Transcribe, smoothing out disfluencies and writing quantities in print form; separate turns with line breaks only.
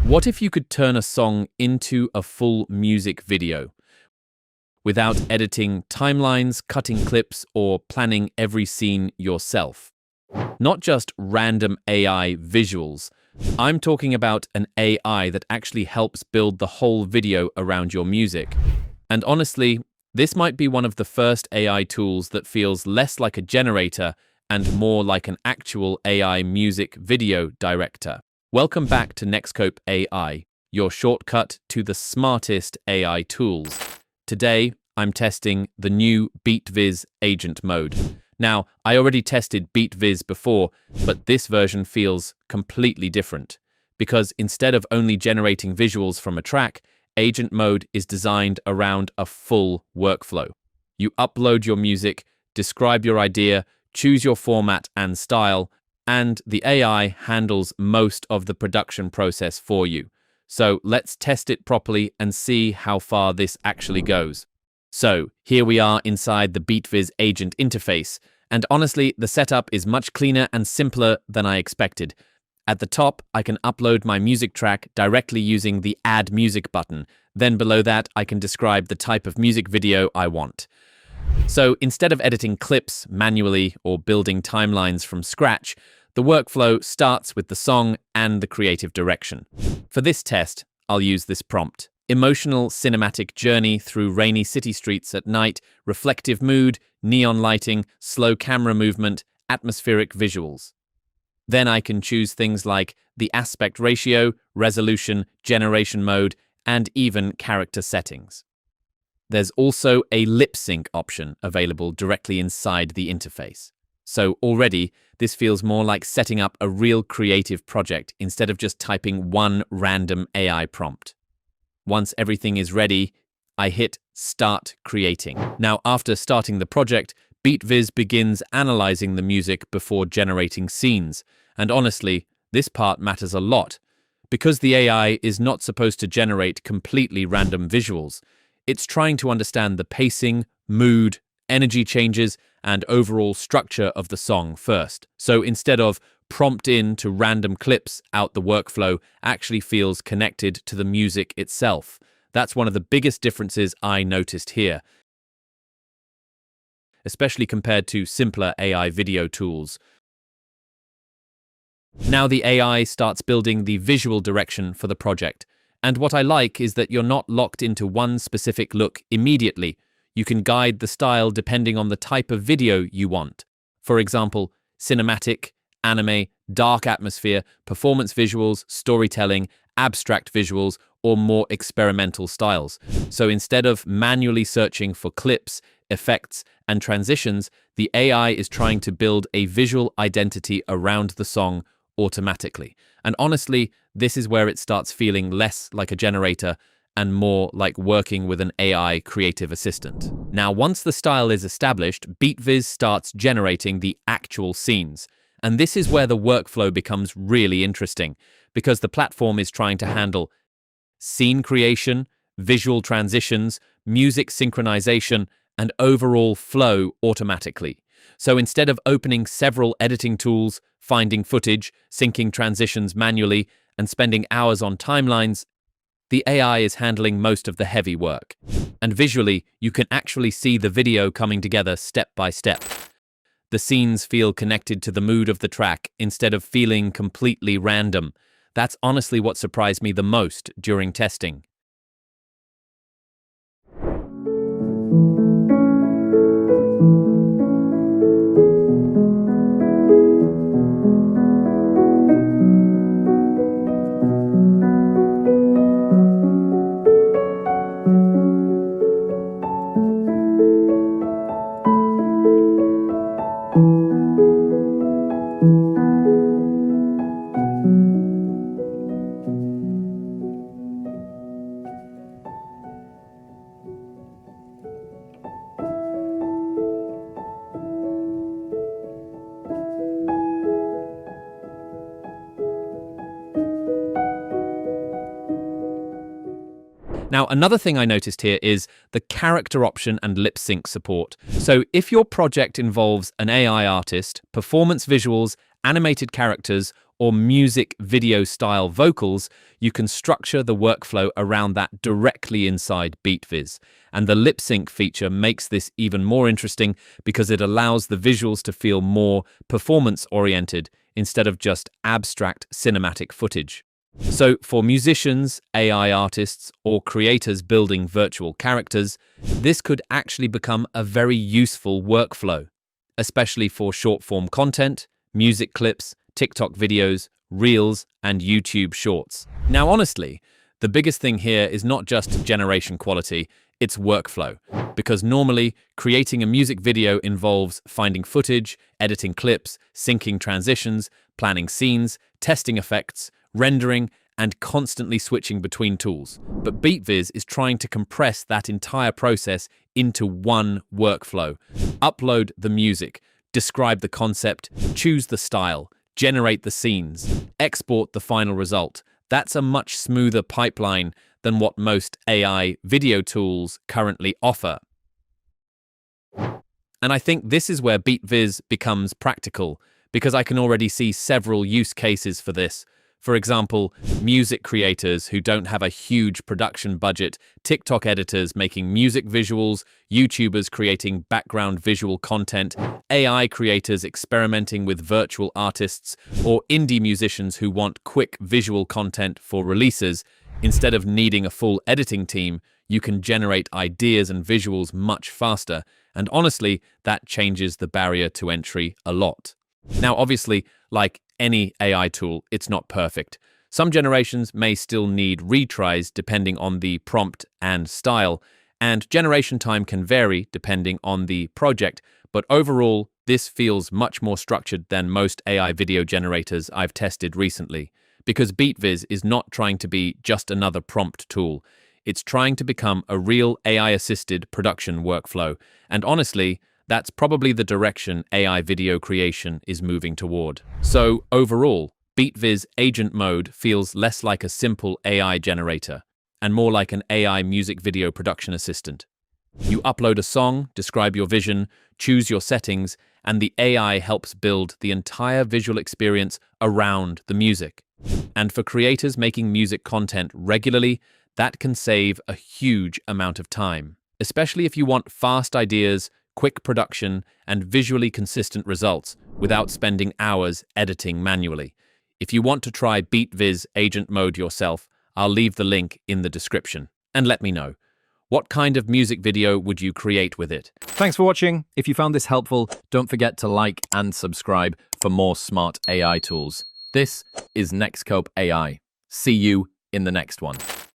What if you could turn a song into a full music video without editing timelines, cutting clips, or planning every scene yourself? Not just random AI visuals. I'm talking about an AI that actually helps build the whole video around your music. And honestly, this might be one of the first AI tools that feels less like a generator and more like an actual AI music video director. Welcome back to Nexscope AI, your shortcut to the smartest AI tools. Today, I'm testing the new Beat Viz agent mode. Now, I already tested Beat Viz before, but this version feels completely different. Because instead of only generating visuals from a track, agent mode is designed around a full workflow. You upload your music, describe your idea, choose your format and style, and the AI handles most of the production process for you. So let's test it properly and see how far this actually goes. So here we are inside the BeatViz agent interface, and honestly, the setup is much cleaner and simpler than I expected. At the top, I can upload my music track directly using the Add Music button. Then below that, I can describe the type of music video I want. So instead of editing clips manually or building timelines from scratch, the workflow starts with the song and the creative direction. For this test, I'll use this prompt: emotional cinematic journey through rainy city streets at night, reflective mood, neon lighting, slow camera movement, atmospheric visuals. Then I can choose things like the aspect ratio, resolution, generation mode, and even character settings. There's also a lip sync option available directly inside the interface. So already, this feels more like setting up a real creative project instead of just typing one random AI prompt. Once everything is ready, I hit Start Creating. Now, after starting the project, BeatViz begins analyzing the music before generating scenes. And honestly, this part matters a lot. Because the AI is not supposed to generate completely random visuals, it's trying to understand the pacing, mood, energy changes, and overall structure of the song first. So instead of prompt in to random clips out, the workflow actually feels connected to the music itself. That's one of the biggest differences I noticed here, especially compared to simpler AI video tools. Now the AI starts building the visual direction for the project. And what I like is that you're not locked into one specific look immediately. You can guide the style depending on the type of video you want. For example, cinematic, anime, dark atmosphere, performance visuals, storytelling, abstract visuals, or more experimental styles. So instead of manually searching for clips, effects, and transitions, the AI is trying to build a visual identity around the song automatically. And honestly, this is where it starts feeling less like a generator and more like working with an AI creative assistant. Now, once the style is established, BeatViz starts generating the actual scenes. And this is where the workflow becomes really interesting, because the platform is trying to handle scene creation, visual transitions, music synchronization, and overall flow automatically. So instead of opening several editing tools, finding footage, syncing transitions manually, and spending hours on timelines, the AI is handling most of the heavy work. And visually, you can actually see the video coming together step by step. The scenes feel connected to the mood of the track instead of feeling completely random. That's honestly what surprised me the most during testing. Now, another thing I noticed here is the character option and lip sync support. So if your project involves an AI artist, performance visuals, animated characters, or music video style vocals, you can structure the workflow around that directly inside BeatViz. And the lip sync feature makes this even more interesting because it allows the visuals to feel more performance-oriented instead of just abstract cinematic footage. So for musicians, AI artists, or creators building virtual characters, this could actually become a very useful workflow, especially for short-form content, music clips, TikTok videos, Reels, and YouTube Shorts. Now, honestly, the biggest thing here is not just generation quality, it's workflow. Because normally, creating a music video involves finding footage, editing clips, syncing transitions, planning scenes, testing effects, rendering, and constantly switching between tools. But BeatViz is trying to compress that entire process into one workflow. Upload the music, describe the concept, choose the style, generate the scenes, export the final result. That's a much smoother pipeline than what most AI video tools currently offer. And I think this is where BeatViz becomes practical, because I can already see several use cases for this. For example, music creators who don't have a huge production budget, TikTok editors making music visuals, YouTubers creating background visual content, AI creators experimenting with virtual artists, or indie musicians who want quick visual content for releases. Instead of needing a full editing team, you can generate ideas and visuals much faster, and honestly, that changes the barrier to entry a lot. Now, obviously, like any AI tool, it's not perfect. Some generations may still need retries depending on the prompt and style, and generation time can vary depending on the project, but overall, this feels much more structured than most AI video generators I've tested recently, because BeatViz is not trying to be just another prompt tool. It's trying to become a real AI-assisted production workflow, and honestly, that's probably the direction AI video creation is moving toward. So, overall, BeatViz Agent Mode feels less like a simple AI generator and more like an AI music video production assistant. You upload a song, describe your vision, choose your settings, and the AI helps build the entire visual experience around the music. And for creators making music content regularly, that can save a huge amount of time, especially if you want fast ideas, quick production, and visually consistent results without spending hours editing manually. If you want to try BeatViz Agent Mode yourself, I'll leave the link in the description. And let me know, what kind of music video would you create with it?
Thanks for watching. If you found this helpful, don't forget to like and subscribe for more smart AI tools. This is Nextcope AI. See you in the next one.